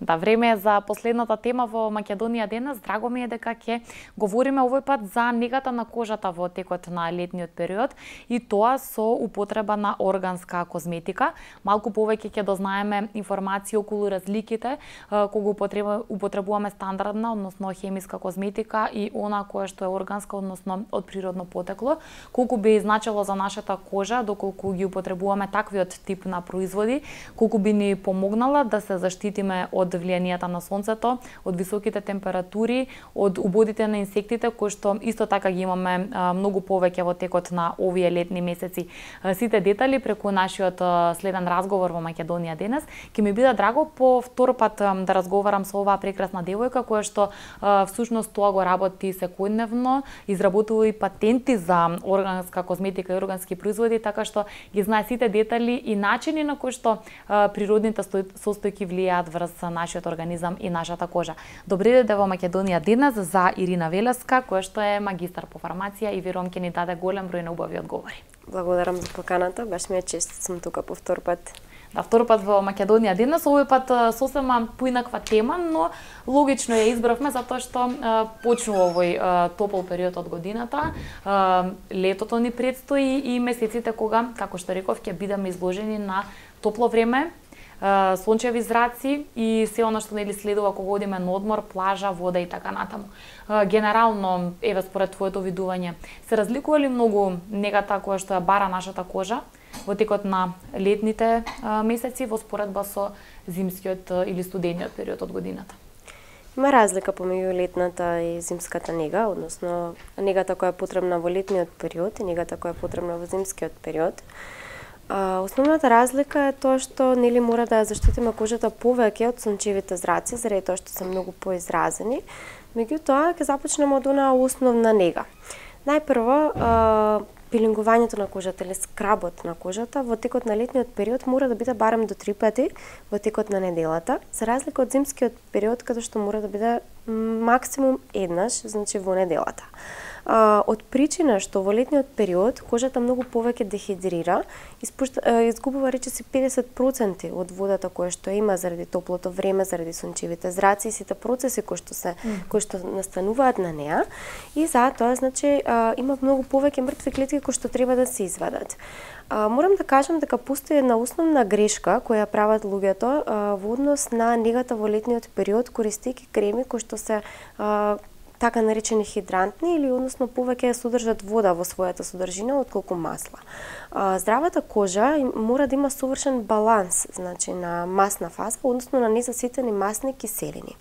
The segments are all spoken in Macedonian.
Да, време е за последната тема во Македонија денес. Драго ми е дека ќе говориме овој пат за негата на кожата во текот на летниот период и тоа со употреба на органска козметика. Малку повеќе ќе дознаеме информации околу разликите кога употребуваме стандардна, односно хемиска козметика и она која што е органска, односно од природно потекло. Колку би значило за нашата кожа доколку ги употребуваме таквиот тип на производи, колку би ни помогнала да се заштитиме од влијанието на сонцето, од високите температури, од убодите на инсектите, кои што исто така ги имаме многу повеќе во текот на овие летни месеци. Сите детали преку нашиот следен разговор во Македонија денес. Ќе ми биде драго по втор пат да разговарам со оваа прекрасна девојка која што всушност тоа го работи секојдневно, изработува и патенти за органска козметика и органски производи, така што ги знае сите детали и начини на кои што природните состојки влијаат врз нашиот организам и нашата кожа. Добри дојде во Македонија денес за Ирина Велеска, која што е магистар по фармација и верувам ќе ни даде голем број на убави одговори. Благодарам за поканата, баш ми е чест сум тука по втор пат. Да, втор пат во Македонија денес, овој пат сосема поинаква тема, но логично ја избравме затоа што почнува овој топол период од годината. Летото ни предстои и месеците кога, како што реков, ќе бидеме изложени на топло време, сончеви зраци и се она што нели следува кога одиме на одмор, плажа, вода и така натаму. Генерално, еве според твоето видување, се разликува ли многу негата која што ја бара нашата кожа во текот на летните месеци во споредба со зимскиот или студениот период од годината? Има разлика помеѓу летната и зимската нега, односно негата која е потребна во летниот период и негата која е потребна во зимскиот период. Основната разлика е тоа што нели мора да ја заштитиме кожата повеќе од сончевите зраци, заради тоа што се многу поизразени. Меѓутоа, ќе започнеме од онаа основна нега. Најпрво, пилингувањето на кожата или скработ на кожата во текот на летниот период мора да биде барем до 3 пати во текот на неделата, за разлика од зимскиот период каде што мора да биде максимум еднаш, значи во неделата. Од причина што во летниот период кожата многу повеќе дехидрира, изгубува речиси 50% од водата која што има заради топлото време, заради сончевите зраци и сите процеси кои што настануваат на неа, и затоа значи има многу повеќе мртви клетки кои што треба да се извадат. Морам да кажам дека постои една основна грешка која прават луѓето во однос на негата во летниот период, користејќи креми кои што се така наречени хидрантни или односно повеќе содржат вода во својата содржина отколку масла. Здравата кожа мора да има совршен баланс, значи на масна фаза, односно на незаситени масни киселини.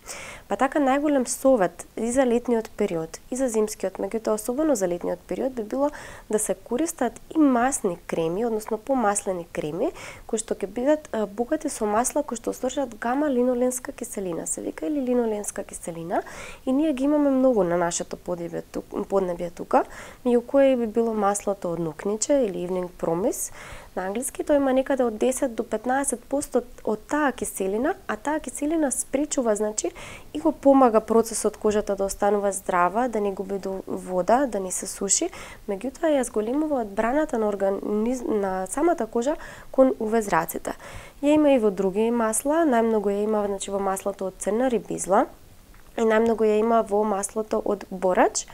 Па така најголем совет и за летниот период и за зимскиот, меѓутоа особено за летниот период би било да се користат и масни креми, односно помаслени креми, кои што ќе бидат богати со масла кои што содржат гама-линоленска киселина, се вика или линоленска киселина, и ние ги имаме многу на нашето поднебје тука, меѓу кои би било маслото од нокниче или Evening Promise. На англиски тоа има некаде од 10 до 15% од таа киселина, а таа киселина спречува, значи, и го помага процесот кожата да останува здрава, да не губи вода, да не се суши, меѓутоа ја зголемува одбраната на самата кожа кон UV-зраците. Ја има и во други масла, најмногу ја има, значи, во маслото од црна рибизла и најмногу ја има во маслото од борач,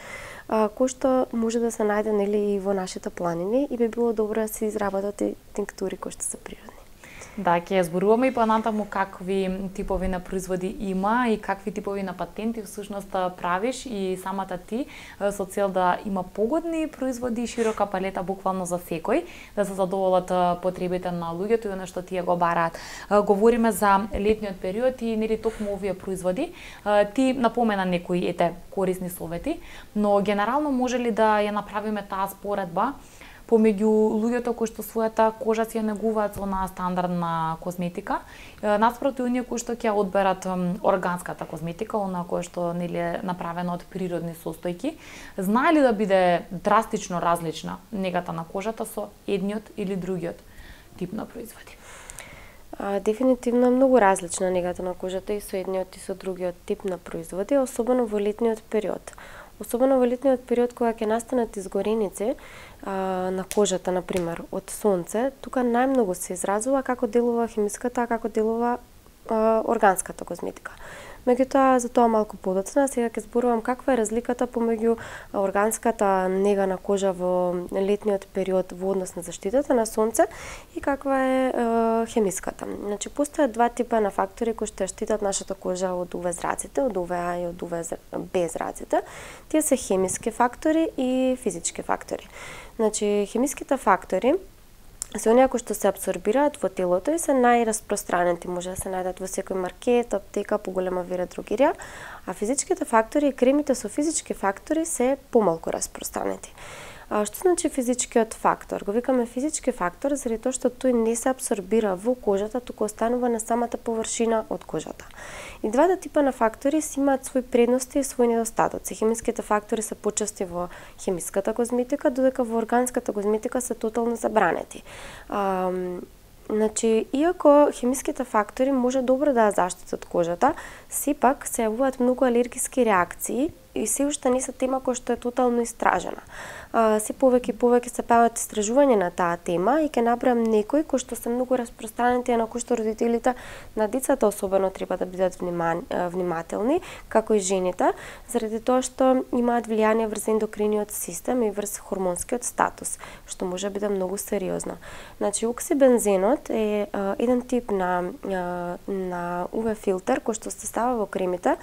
кој што може да се најде нели и во нашите планини и би било добро да се изработат и тинктури кои што се природни. Да, ќе зборуваме и понатаму какви типови на производи има и какви типови на патенти всушност правиш и самата ти со цел да има погодни производи и широка палета буквално за секој, да се задоволат потребите на луѓето и она што тие го бараат. Говориме за летниот период и нели токму овие производи. Ти напомена некои корисни совети, но генерално може ли да ја направиме таа споредба помеѓу луѓето кои што својата кожа си ја негуваат со онаа стандардна козметика, наспроти оние кои што ќе одберат органската козметика, онаа која што нели е направена од природни состојки, знае ли да биде драстично различна негата на кожата со едниот или другиот тип на производи? Дефинитивно е многу различна негата на кожата и со едниот и со другиот тип на производи, особено во летниот период. Особено во летниот период кога ќе настанат изгореници на кожата, например, од сонце, тука најмногу се изразува како делува хемиската, како делува органската козметика. Меѓутоа, за тоа малку подоцна, сега ќе зборувам каква е разликата помеѓу органската нега на кожа во летниот период во однос на заштитата на сонце и каква е хемиската. Значи, постојат два типа на фактори кои што штитат нашата кожа од УВ зраците, од УВА и од УВБ зраците. Тие се хемиски фактори и физички фактори. Значи, хемиските фактори се оние кои што се апсорбираат во телото и се најраспространети, може да се најдат во секој маркет, аптека, поголема вира другирија, а физичките фактори и кремите со физички фактори се помалку распространети. Што значи физичкиот фактор? Го викаме физички фактор заради тоа што тој не се апсорбира во кожата, туку останува на самата површина од кожата. И двата типа на фактори си имаат своји предности и своји недостатоци. Хемиските фактори се почести во хемиската козметика, додека во органската козметика се тотално забранети. Значи, иако хемиските фактори може добро да заштитат кожата, сепак се јавуваат многу алергиски реакции и се уште не се тема која што е тотално истражена. Се повеќе и повеќе се прават истражување на таа тема и ќе набројам некои кои што се многу распространети, на кои што родителите на децата особено треба да бидат внимателни, како и жените, заради тоа што имаат влијание врз ендокриниот систем и врз хормонскиот статус, што може да биде многу сериозно. Значи, оксибензенот е еден тип на УВ филтер кој што се става во кремите.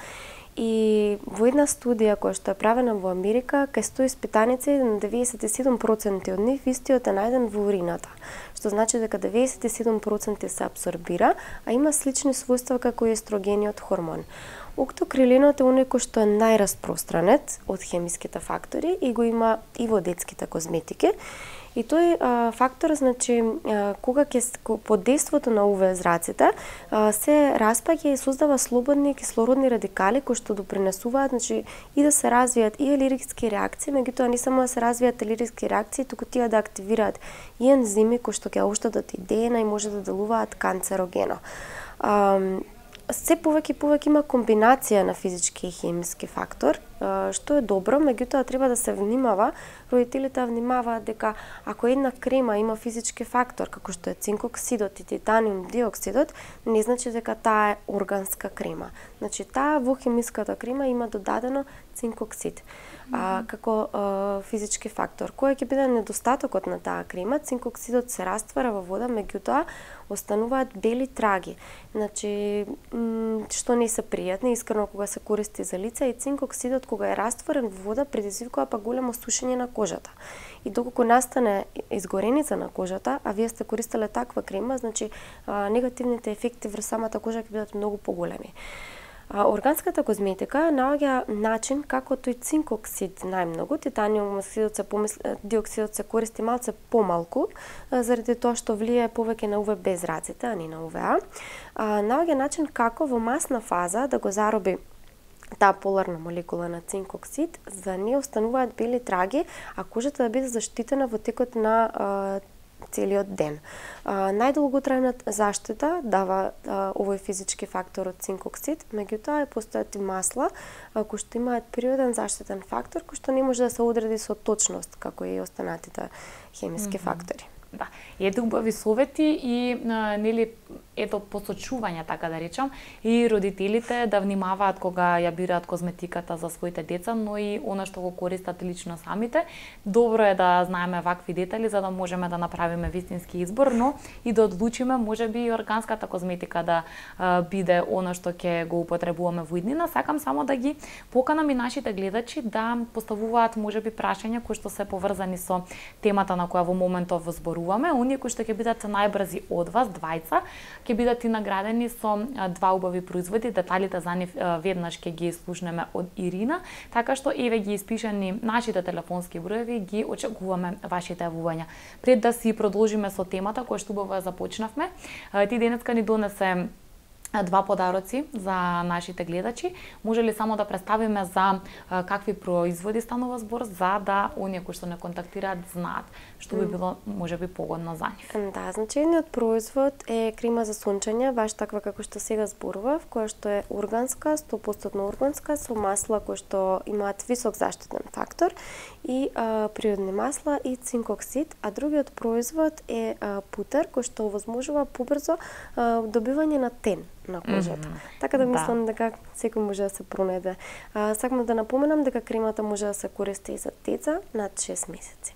И во една студија која што е правена во Америка, кај 100 испитаници, на 97% од нив истиот е најден во урината, што значи дека 97% се апсорбира, а има слични својства како и естрогениот хормон. Октокрилинот е оној кој што е најраспространет од хемиските фактори и го има и во детските козметики. И тој фактор, значи, кога под дејството на УВ зраците се распаѓа и создава слободни кислородни радикали кои што допринесуваат, значи, и да се развијат и алергиски реакции, меѓутоа не само да се развијат алергиски реакции, туку тие да активираат и ензими кои што ќе оштетат и ДНК и може да делуваат канцерогено. Се повеќе и повеќе има комбинација на физички и хемиски фактор, што е добро, меѓутоа треба да се внимава, родителите внимаваат дека ако една крема има физички фактор, како што е цинкоксидот и титаниум диоксидот, не значи дека таа е органска крема. Значи, таа во хемиската крема има додадено цинкоксид како физички фактор. Кој ќе биде недостатокот на таа крема? Цинкоксидот се раствара во вода, меѓутоа остануваат бели траги. Значи, што не се пријатни, искрено кога се користи за лице, и цинкоксидот кога е растворен во вода предизвикува па големо сушење на кожата. И доколку настане изгореница на кожата, а вие сте користеле таква крема, значи негативните ефекти врз самата кожа ќе бидат многу поголеми. Органската козметика наоѓа начин како тој цинкоксид најмногу, титаниум диоксидот се користи малце помалку, заради тоа што влијае повеќе на УВБ зраците, а не на УВА. Наоѓа начин како во масна фаза да го зароби таа поларна молекула на цинкоксид, за да не остануваат бели траги, а кожата да биде заштитена во текот на целиот ден. Најдолготрајната заштита дава овој физички фактор од цинкоксид, меѓутоа постојат и масла кои што имаат природен заштитен фактор кој што не може да се одреди со точност како и останатите хемиски фактори. Да, ете убави совети и нели ето посочување, така да речам, и родителите да внимаваат кога ја бираат козметиката за своите деца, но и она што го користат лично самите. Добро е да знаеме вакви детали за да можеме да направиме вистински избор, но и да одлучиме можеби и органската козметика да биде она што ќе го употребуваме во иднина. Сакам само да ги поканам и нашите гледачи да поставуваат можеби прашања кои што се поврзани со темата на која во моментов зборуваме. Оние кои што ќе бидат најбрзи од вас, двајца, ќе бидат и наградени со два убави производи. Деталите за нив веднаш ќе ги слушнеме од Ирина, така што еве ги испишани нашите телефонски броеви, ги очекуваме вашите јавувања. Пред да си продолжиме со темата која што убаво започнавме, ти денеска ни донесе два подароци за нашите гледачи. Може ли само да представиме за какви производи станува збор, за да оние кои што не контактираат знаат што би било можеби погодно за нив? Да, значи едниот производ е крема за сончење, баш таква како што сега зборував, која што е органска, 100% органска, со масла кои што имаат висок заштитен фактор и природни масла и цинкоксид, а другиот производ е путер кој што овозможува побрзо добивање на тен. на кожата. Така да мислам дека секој може да се пронеде. Сакам да напоменам дека кремата може да се користи и за деца над 6 месеци.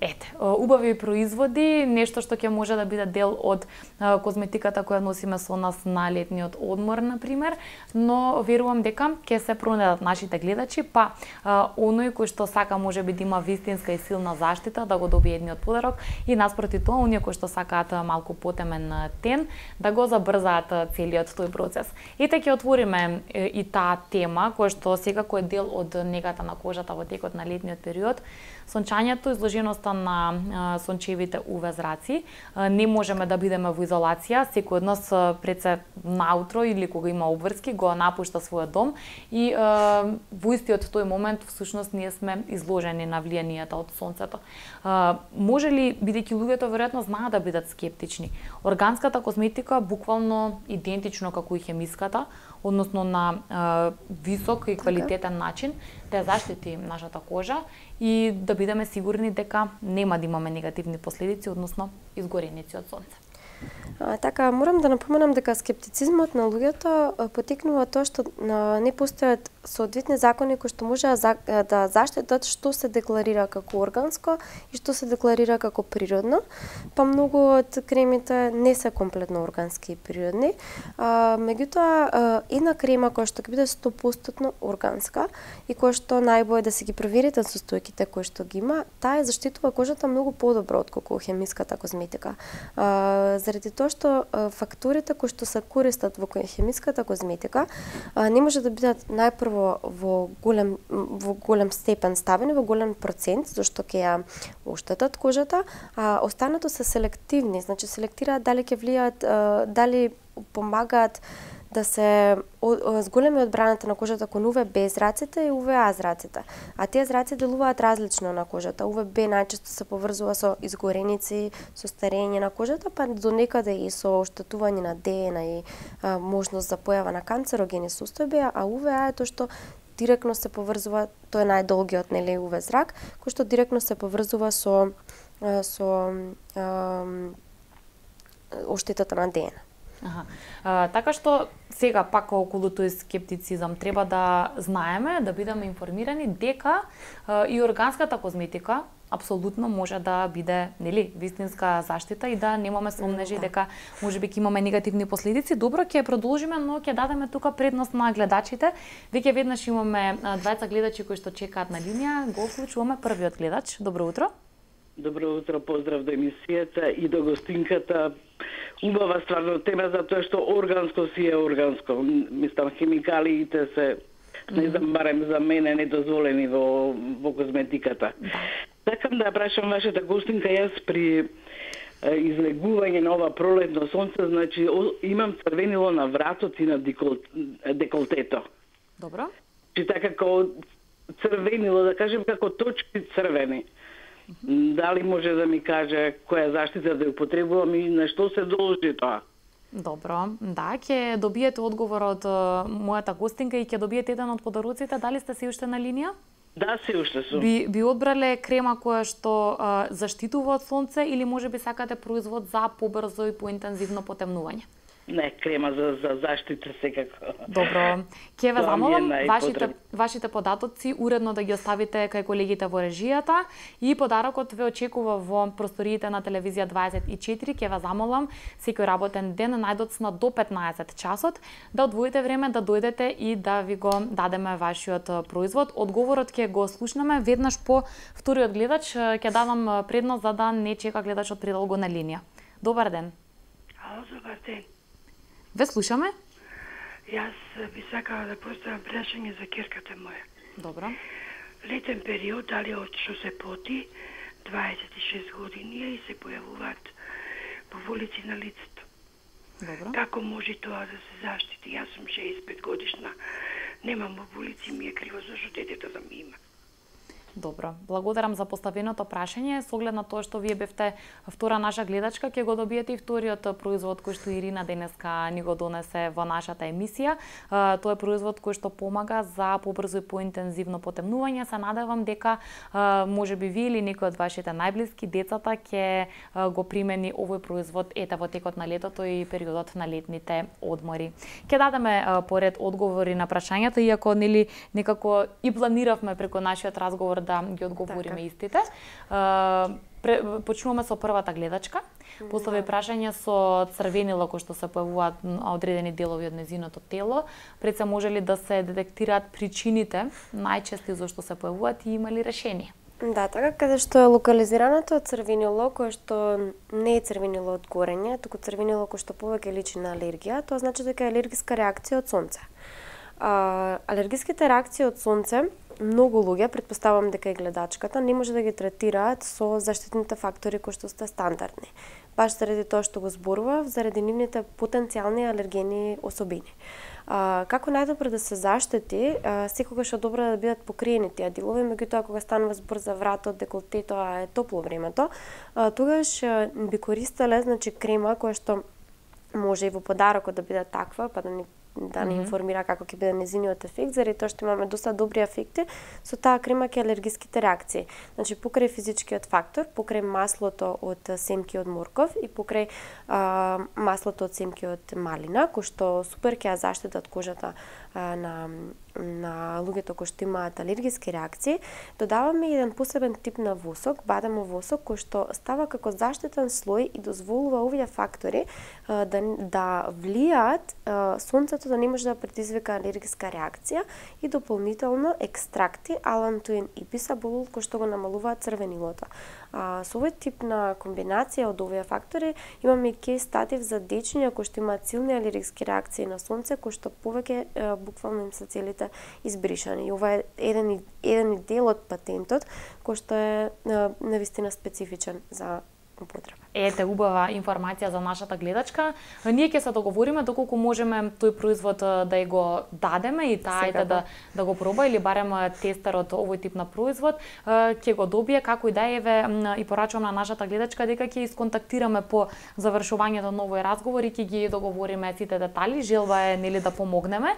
Ете, убави производи, нешто што ќе може да биде дел од козметиката која носиме со нас на летниот одмор, например, но верувам дека ќе се пронедат нашите гледачи, па оној кој што сака можеби да има вистинска и силна заштита, да го добие едниот подарок, и наспроти тоа, оние кои што сакаат малку потемен тен, да го забрзаат целиот тој процес. Ете, ќе отвориме и таа тема, која што секако е дел од негата на кожата во текот на летниот период. Сончањето, изложеноста на сончевите UV зраци. Не можеме да бидеме во изолација, секој од нас пред се наутро или кога има обврски го напушта својот дом и во истиот тој момент всушност ние сме изложени на влијанието од сонцето. Може ли, бидејќи луѓето веројатно знаат да бидат скептични, органската козметика буквално идентично како и хемиската, односно на висок и квалитетен начин да заштити нашата кожа и да бидеме сигурни дека нема да имаме негативни последици, односно изгореници од сонце. Така, морам да напоменам дека скептицизмот на луѓето потекнува тоа што не постојат соодветни закони кои што може да заштитат што се декларира како органско и што се декларира како природно, па многу од кремите не се комплетно органски и природни. Меѓутоа, една крема која што ќе биде 100% органска и која што најбој да се ги проверите состојките кои што ги има, таа заштитува кожата многу подобро отколку хемиската козметика. Заради тоа што факторите кои што се користат во хемиската козметика не може да бидат најпрво во голем степен ставени, во голем процент, зашто ќе ја оштетат кожата, а останато се селективни, значи селектираат дали ќе влијаат, дали помагаат да се зголеми одбраната на кожата кон UVB зраците и UVA зраците. А тие зраци делуваат различно на кожата. UVB најчесто се поврзува со изгореници, со старење на кожата, па до некаде и со оштетување на ДНК и можност за појава на канцерогени состојби, а UVA е тоа што директно се поврзува, тоа е најдолгиот UV зрак, кој што директно се поврзува со оштетата на ДНК. Така што сега пак околу тој скептицизам треба да знаеме, да бидеме информирани дека и органската козметика апсолутно може да биде, нели, вистинска заштита и да немаме сомнежи дека можеби ќе имаме негативни последици. Добро, ќе продолжиме, но ќе дадеме тука предност на гледачите. Веќе веднаш имаме двајца гледачи кои што чекаат на линија. Го вклучуваме првиот гледач. Добро утро. Добро утро, поздрав до емисијата и до гостинката. Убава стварно тема, затоа што органско си е органско. Мислам, хемикалиите се, не знам, барем за мене, недозволени во козметиката. Сакам да прашам вашата гостинка, јас при излегување на ова пролетно сонце, значи имам црвенило на вратот и на деколтето. Добро. Чи така како црвенило, да кажем како точки црвени. Дали може да ми каже која заштита да ја употребувам и на што се должи тоа? Добро, да, ќе добиете одговор од мојата гостинка и ќе добиете еден од подароците. Дали сте се уште на линија? Да, се уште сум. Би одбрале крема која што заштитува од сонце или можеби сакате производ за побрзо и поинтензивно потемнување? Не, крема за заштита секако. Добро. Ќе ве замолам вашите податоци уредно да ги оставите кај колегите во режијата и подарокот ве очекува во просториите на телевизија 24. Ќе ве замолам секој работен ден најдоцна до 15 часот да одвоите време да дојдете и да ви го дадеме вашиот производ. Одговорот ќе го слушнеме веднаш по вториот гледач. Ќе давам предност за да не чека гледачот предолго на линија. Добар ден. Ало, добар ден. Ве слушаме? Јас би сакала да поставам прашање за керката моја. Добро. Летен период, дали од што се поти, 26 години и се појавуваат поволици на лицето. Добро. Како може тоа да се заштити? Јас сум 65 годишна, немам поволици, ми е криво зашто детето да ми има. Добро. Благодарам за поставеното прашање. Со оглед на тоа што вие бевте втора наша гледачка, ќе го добиете и вториот производ кој што Ирина денеска ни го донесе во нашата емисија. Тоа е производ кој што помага за побрзо и поинтензивно потемнување. Се надевам дека можеби ви или некој од вашите најблиски децата ќе го примени овој производ ете во текот на летото и периодот на летните одмори. Ќе дадеме поред одговори на прашањата, иако нели некако и планиравме преку нашиот разговор да ги одговориме истите. Почнуваме со првата гледачка. Постави прашање со црвенило кој што се појавуваат одредени делови од незиното тело. Пред се може ли да се детектираат причините најчести зашто се појавуваат и има ли решение? Да, така каде што е локализираното црвенило, кое што не е црвенило од горење, туку црвенило кое што повеќе личи на алергија, тоа значи дека е алергиска реакција од сонце. Алергиските реакции од сонце, многу луѓе, претпоставувам дека и гледачката, не може да ги третираат со заштитните фактори кои што се стандардни. Баш заради тоа што го зборував, заради нивните потенцијални алергени особини. Како најдобро да се заштити, секогаш е добро да бидат покриени тие делови, меѓутоа кога станува збор за вратот, деколтето, а е топло времето, тогаш би користеле, значи крема која што може и во подарокот да биде таква, па да ни информира како ќе биде незиниот ефект, заради тоа што имаме доста добри ефекти со таа крема ке алергиските реакции. Значи покрај физичкиот фактор, покрај маслото од семки од морков и покрај маслото од семки од малина, кој што супер ќе ја заштитат кожата на луѓето кои што имаат алергиски реакции, додаваме еден посебен тип на восок, бадемов восок, кој што става како заштитен слој и дозволува овие фактори да влијаат сонцето да не може да предизвика алергиска реакција и дополнително екстракти алантоин и бисаболул кои што го намалуваат црвенилото. Со овој тип на комбинација од овие фактори имаме и кейс статив за дечиња кои што имаат силни алергиски реакции на сонце, кои што повеќе буквално им се целите избришани. И ова е еден дел од патентот кој што е навистина специфичен за употреба. Ете, убава информација за нашата гледачка. Ние ќе се договориме доколку можеме тој производ да ја го дадеме и таа да го проба или барем тестерот овој тип на производ ќе го добие, како и да еве и порачувам на нашата гледачка дека ќе исконтактираме по завршувањето на овој разговор и ќе ги договориме сите детали. Желба е нели да помогнеме.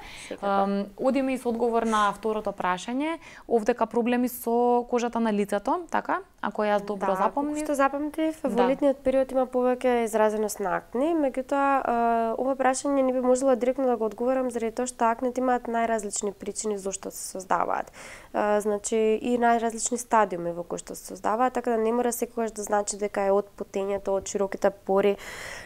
Одиме и со одговор на второто прашање. Овдека проблеми со кожата на лицето, така? Ако јас добро запомнив. Што запомнив, во летниот период има повеќе изразеност на акне, меѓутоа ова прашање не би можела директно да го одговорам заради тоа што акнете имаат најразлични причини зошто се создаваат. Значи и најразлични стадиуми во кои што се создаваат, така да не мора секогаш да значи дека е од потењето, од широките пори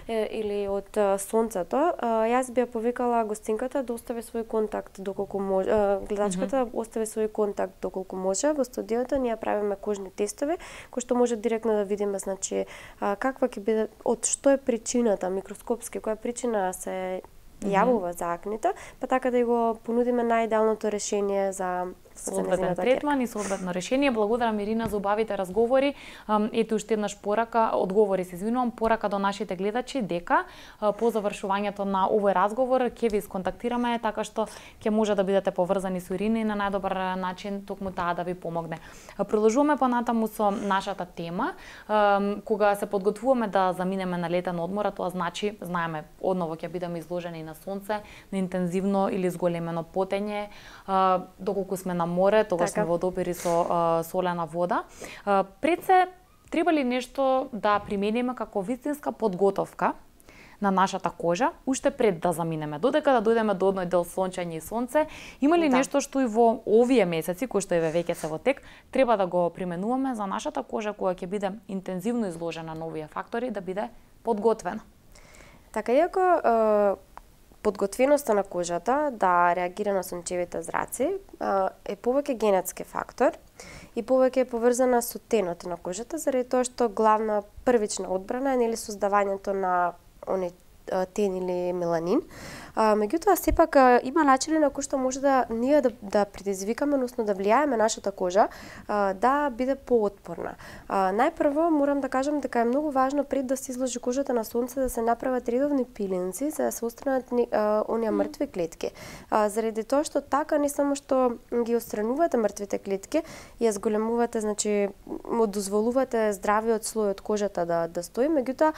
или од сонцето. Јас би ја повикала гостинката да остави свој контакт доколку може, гледачката остави свој контакт доколку може. Во студиото ние правиме кожни тестови кои што може директно да видиме, значи каква ќе биде, од што е причината микроскопски, која причина се јавува за акните, па така да го понудиме најидеалното решение за соодветен третман и соодветно решение. Благодарам Ирина за убавите разговори. Ете уште еднаш порака, одговори се извинувам, порака до нашите гледачи дека по завршувањето на овој разговор ќе ви исконтактираме така што ќе може да бидете поврзани со Ирина и на најдобар начин токму таа да ви помогне. Продолжуваме понатаму со нашата тема. Кога се подготвуваме да заминеме на летен одмор, тоа значи, знаеме, одново ќе бидеме изложени на сонце, на интензивно или зголемено потење, доколку сме на море, тогаш сме во допири со солена вода. Пред се, треба ли нешто да примениме како вистинска подготовка на нашата кожа, уште пред да заминеме, додека да дојдеме до одној дел сончење и сонце, има ли нешто што и во овие месеци, кои што еве веќе се во тек, треба да го применуваме за нашата кожа која ќе биде интензивно изложена на овие фактори, да биде подготвена? Така, иако подготвеноста на кожата да реагира на сончевите зраци е повеќе генетски фактор и повеќе е поврзана со тенот на кожата, заради тоа што главна првична одбрана е нели создавањето на тен или меланин. Меѓутоа, сепак има начини на кои што може да ние да предизвикаме, односно да влијаеме нашата кожа да биде поотпорна. Најпрво морам да кажам дека е многу важно пред да се изложи кожата на сонце да се направат редовни пилинци за да се отстранат оние мртви клетки. Заради тоа што така не само што ги отстранувате мртвите клетки, ја зголемувате, значи дозволувате здравиот слој од кожата да стои, меѓутоа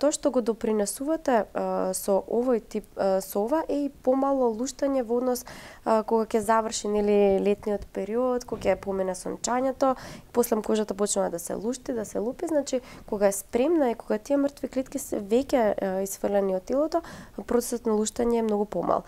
тоа што го допринесувате со овој тип со ова е и помало луштање во однос кога ќе заврши летниот период, кога ќе помине сончањето, после кожата почнува да се лушти, да се лупи, значи кога е спремна и кога тие мртви клетки се веќе исфрлени од телото, процесот на луштање е многу помал.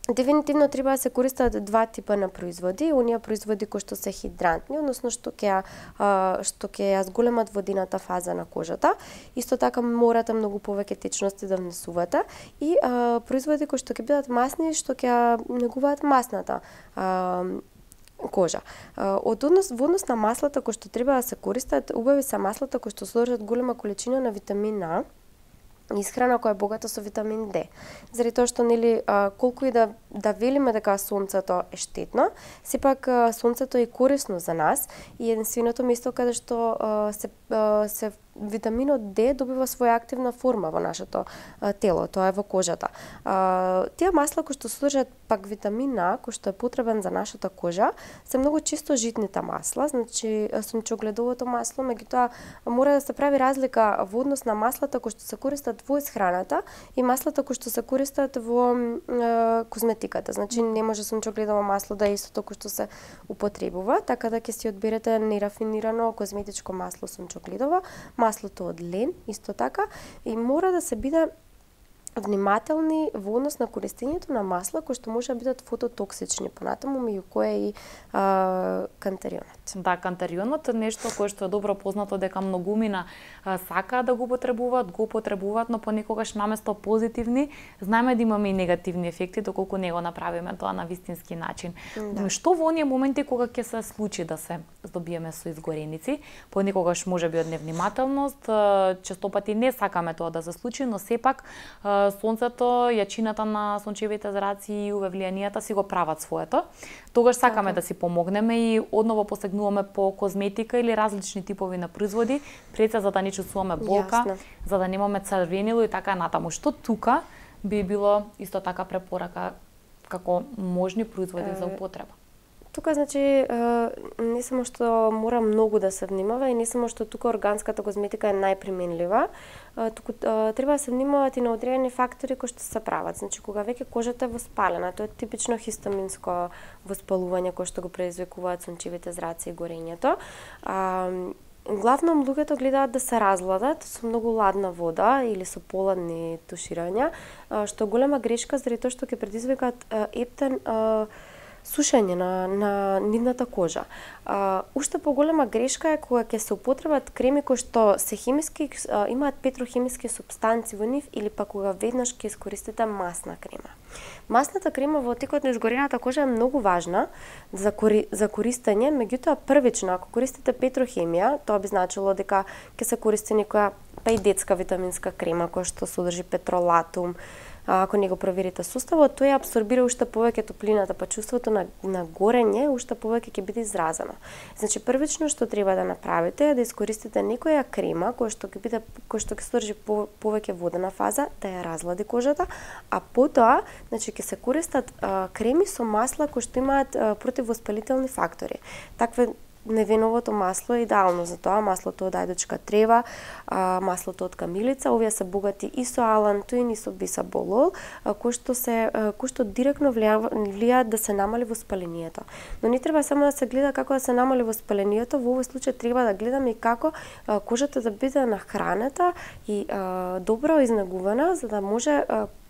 Дефинитивно треба да се користат два типа на производи, оние производи кои што се хидрантни, односно што ќе ја зголемат водената фаза на кожата. Исто така морате многу повеќе течности да внесувате и производи кои што ќе бидат масни, што ќе негуваат масната кожа. Во однос на маслата кои што треба да се користат, убави се маслата кои што содржат голема количина на витамин А, исхрана која е богата со витамин Д. Заради тоа што колку и да велиме дека сонцето е штетно, сепак сонцето е корисно за нас и единственото место каде што се витаминот Д добива своја активна форма во нашето тело, тоа е во кожата. Тие масла кои што содржат пак витамин А, кој што е потребен за нашата кожа, се многу чисто житните масла, значи сончогледовото масло, меѓутоа мора да се прави разлика во однос на маслата кои што се користат во исхраната и маслата кои што се користат во козметиката. Значи не може сончогледово масло да е истото кој што се употребува, така да ќе си одберете нерафинирано козметичко масло сончогледово, маслото од лен, исто така, и мора да се биде внимателни во однос на користењето на масла кои што може да бидат фототоксични понатаму, меѓу кои и кантерионот. Да, кантерионот е нешто кое што е добро познато дека многумина сакаат да го употребуваат, но понекогаш наместо позитивни, знаеме да имаме и негативни ефекти доколку не го направиме тоа на вистински начин. Да. Што во оние моменти кога ќе се случи да се здобиеме со изгореници, понекогаш можеби од невнимателност, честопати не сакаме тоа да се случи, но сепак сонцето, јачината на сончевите зраци и UV влијанијата си го прават своето. Тогаш сакаме да си помогнеме и одново посегнуваме по козметика или различни типови на производи, пред се за да не чувствуваме болка, за да немаме црвенило и така натаму. Што тука би било исто така препорака како можни производи за употреба? Тука, значи, не само што мора многу да се внимава и не само што тука органската козметика е најприменлива, туку треба да се внимават и на одредени фактори кои што се прават. Значи, кога веќе кожата е воспалена, тоа е типично хистаминско воспалување кој што го предизвикуваат сончевите зраци и горењето. Главном луѓето гледаат да се разладат со многу ладна вода или со поладни туширања, што е голема грешка заради тоа што ќе предизвикаат ептен сушење на нивната кожа. Уште поголема грешка е кога ќе се употребат креми кои што се хемиски, имаат петрохемиски супстанци во нив или пак кога веднаш ќе искористите масна крема. Масната крема во текот на изгорената кожа е многу важна за користење, меѓутоа првично ако користите петрохемија, тоа би значило дека ќе се користи некоја па и детска витаминска крема која што содржи петролатум. Ако не го проверите суставот, тој апсорбира уште повеќе топлината, па чувството на горење уште повеќе ќе биде изразено. Значи првично што треба да направите е да искористите некоја крема која што ќе содржи повеќе водена фаза, да ја разлади кожата, а потоа, значи ќе се користат креми со масла кои што имаат противвоспалителни фактори. Такве невеновото масло е идеално за тоа, маслото од ајдучка трева, маслото од камилица, овие се богати и со алантуин и со бисаболол, кои што директно влијаат да се намали воспалението. Но не треба само да се гледа како да се намали воспалението, во овој случај треба да гледаме и како кожата да биде нахранета и добро изнегувана, за да може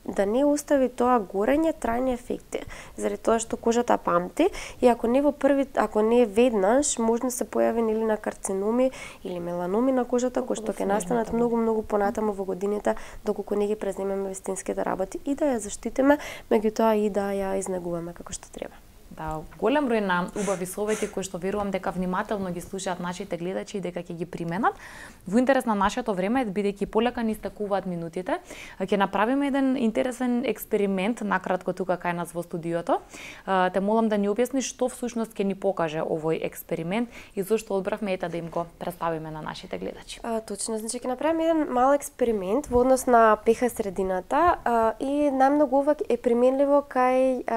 да не остави тоа горење трајни ефекти, заради тоа што кожата памти и ако не веднаш, може да се појави или на карциноми или меланоми на кожата кои што ќе настанат многу понатаму во годините доколку не ги преземеме вистинските работи и да ја заштитиме, меѓутоа и да ја изнегуваме како што треба. Да, голем број на убави совети кои што верувам дека внимателно ги слушаат нашите гледачи и дека ќе ги применат. Во интерес на нашето време, бидејќи полека ни стекуваат минутите, ќе направиме еден интересен експеримент накратко тука кај нас во студиото. Те молам да ни објасниш што всушност ќе ни покаже овој експеримент и зошто одбравме да им го представиме на нашите гледачи. Точно, значи ќе направиме еден мал експеримент во однос на pH средината и најмногу ова е применливо кај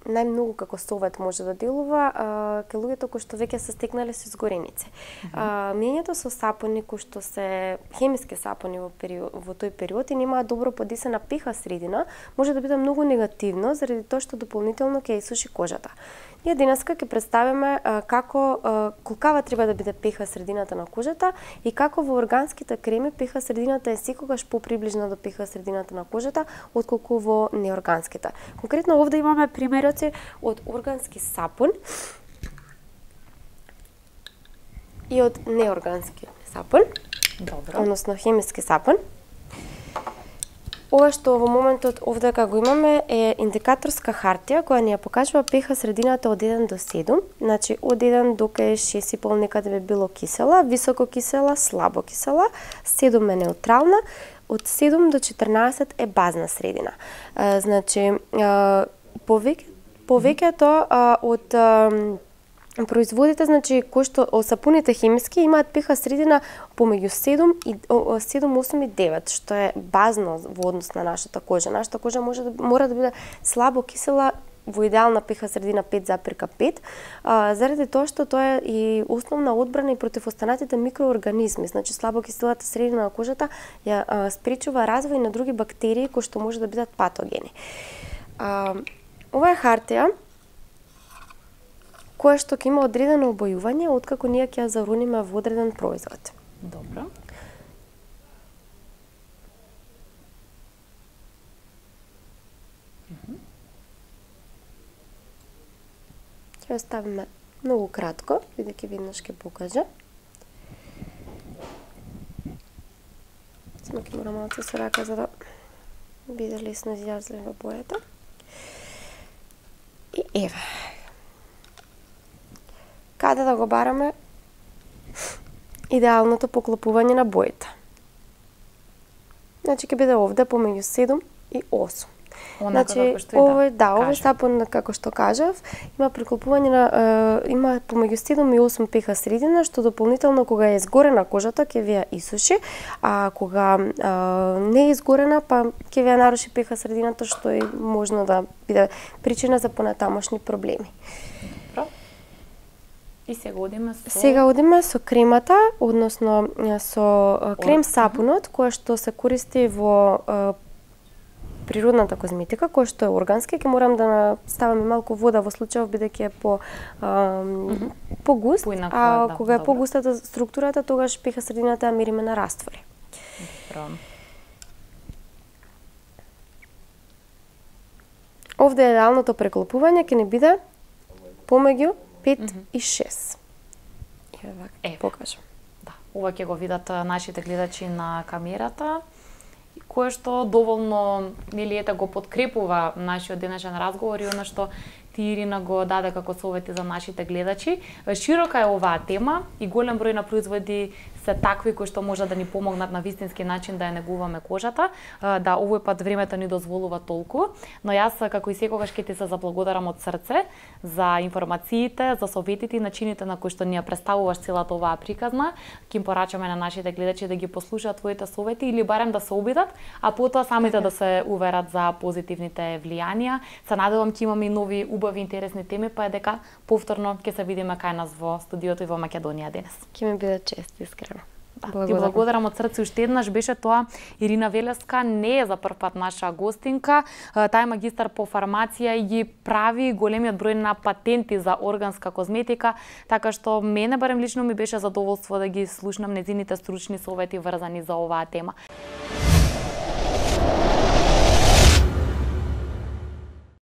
најмногу како совет може да делува кај луѓето кои што веќе се стекнале со изгореници. Миењето со сапуни кои што се хемиски сапуни во тој период и немаат добро подесена pH средина, може да биде многу негативно заради тоа што дополнително ќе исуши кожата. Ние денеска ќе представиме колкава треба да биде pH средината на кожата и како во органските креми pH средината е секогаш поприближна до pH средината на кожата отколку во неорганските. Конкретно овде имаме примероци од органски сапун и од неоргански сапун. Добро. Односно хемиски сапун. Ова што во моментот овде го имаме е индикаторска хартија која ни ја покажува pH средината од 1 до 7, значи од 1 до кај 6,5 некаде би било кисела, високо кисела, слабо кисела, 7 е неутрална, од 7 до 14 е базна средина. Значи повеќето од производите, значи кои што сапуните хемиски имаат pH средина помеѓу 7, 8 и 9, што е базно во однос на нашата кожа. Нашата кожа мора да биде слабо кисела, во идеална pH средина 5,5, заради тоа што тоа е и основна одбрана и против останатите микроорганизми. Значи слабо киселата средина на кожата ја спречува развој на други бактерии кои што може да бидат патогени. Ова е хартија која што ќе има одредено обојување откако ние ќе ја заруниме во одреден производ. Добро. Ќе ја ставиме многу кратко, бидејќи веднаш ќе покаже. Само ќе морам малку со рака за да биде лесно изјазлива бојата. И еве. Каде да го бараме идеалното поклопување на боите. Значи ќе биде овде помеѓу 7 и 8. Значи овој сапун како што кажав, има преклопување на има помеѓу 7 и 8 pH средина, што дополнително кога е изгорена кожата ќе ви ја исуши, а кога не е изгорена па ќе ви ја наруши pH средината, што е можно да биде причина за понатамошни проблеми. И сега одиме со кремата, односно со крем сапунот, која што се користи во природната козметика, која што е органски. Ќе морам да ставам малку вода во случајов бидејќи е по густ, а кога е по-густата структурата, тогаш pH средината ја мериме на раствори. Овде идеалното преклопување ќе не биде помеѓу 5 и 6. Еве, покажам. Да, ова ќе го видат нашите гледачи на камерата, кое што доволно го подкрепува нашиот денешен разговор и она што ти, Ирина, го даде како совети за нашите гледачи. Широка е оваа тема и голем број на производи се такви кои што може да ни помогнат на вистински начин да ја негуваме кожата. Да, овој пат времето ни дозволува толку, но јас како и секогаш ќе ти се заблагодарам од срце за информациите, за советите и начините на кои што ни ја представуваш целата оваа приказна. Ќе им порачаме на нашите гледачи да ги послушаат твоите совети или барем да се обидат, а потоа самите да се уверат за позитивните влијанија. Се надевам ќе имаме и нови убави интересни теми, па е дека повторно ќе се видиме кај нас во студиото и во Македонија денес. Ќе ми биде чест, искрено. Да, ти благодарам од срце уште еднаш. Беше тоа Ирина Велеска, не е за прв пат наша гостинка. Таа е магистар по фармација и ги прави големиот број на патенти за органска козметика, така што мене барем лично ми беше задоволство да ги слушнам нејзините стручни совети врзани за оваа тема.